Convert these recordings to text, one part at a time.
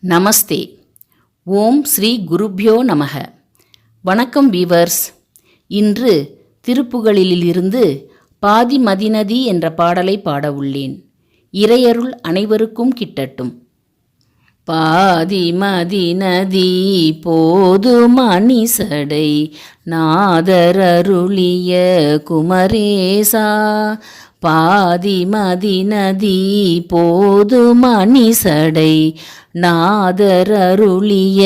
நமஸ்தே. ஓம் ஸ்ரீ குருப்யோ நமக. வணக்கம் வீவர்ஸ். இன்று திருப்புகழிலிருந்து பாதி மதிநதி என்ற பாடலை பாட உள்ளேன். இறையருள் அனைவருக்கும் கிட்டட்டும். பாதி மதிநதி போதும் அணிசடை நாதரருளிய குமரேசா. பாதி மதிநதி போதும் அணிசடை நாதரருளிய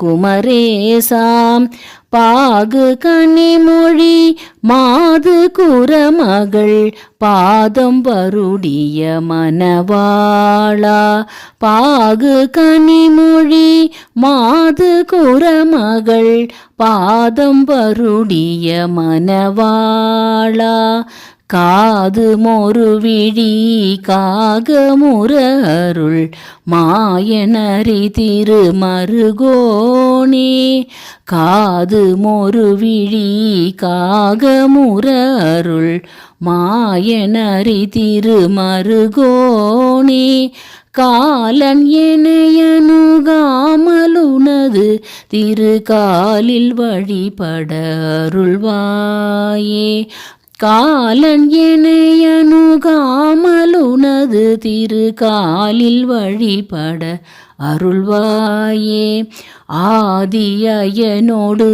குமரேசாம். பாகு கனிமொழி மாது குரமகள் பாதம் வருடிய மணவாளா. பாகு கனிமொழி மாது குரமகள் பாதம் வருடிய மணவாளா. காது மொருவிழி காகமுற அருள் மாயனரி திருமருகோனே. காது மொருவிழி காகமுற அருள் மாயனரி திருமருகோனே. காலன் எனையணுகாமலுனது திருக்காலில் வழிபட அருள்வாயே. காலன் எனையணுகாமலுனது திருக்காலில் வழிபட அருள்வாயே. ஆதியனோடு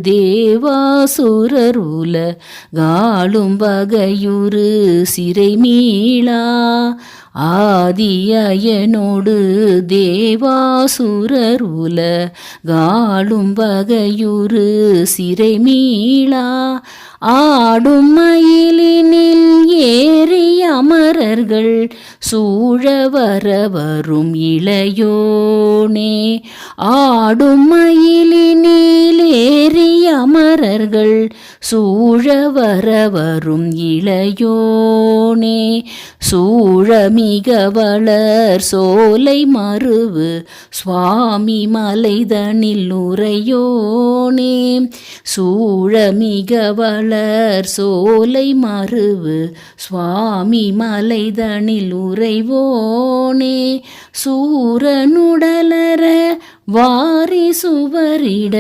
தேவாசுரர் உலகாளும் வகையுறு சிறை மீளா. ஆதியனோடு தேவாசுரர் உலகாளும் வகையுறு சிறை மீளா. ஆடும் மயிலினில் ஏறி அமரர்கள் சூழ வர வரும் இளையோனே. ஆடும் மயிலினில் ஏறி அமரர்கள் சூழ வர வரும் இளையோனே. சூழ மிக வளர் சோலை மருவு சுவாமி மலைதனில் உறையோனே. சூழ மிக வளர் சோலை மருவு சுவாமி மலைதனில் உறைவோனே. சூரனுடலர வாரி சுவரிட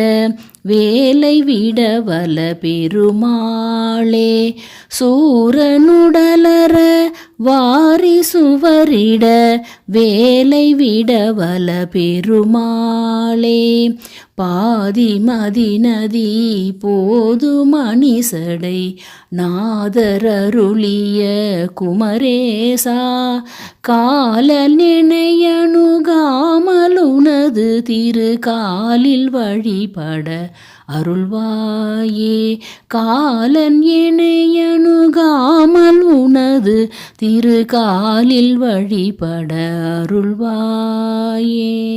வேலை விட வல பெருமாளே. சூரனுடலர வாரி சுவரிட வேலை விட வல பெருமாளே. பாதி மதிநதி போதும் அணிசடை நாதரருளிய குமரேசா. காலன் எனையணுகாமலுனது திருக்காலில் வழிபட அருள்வாயே. காலன் எனையணுகாமல் உனது திருக்காலில் வழிபட அருள்வாயே.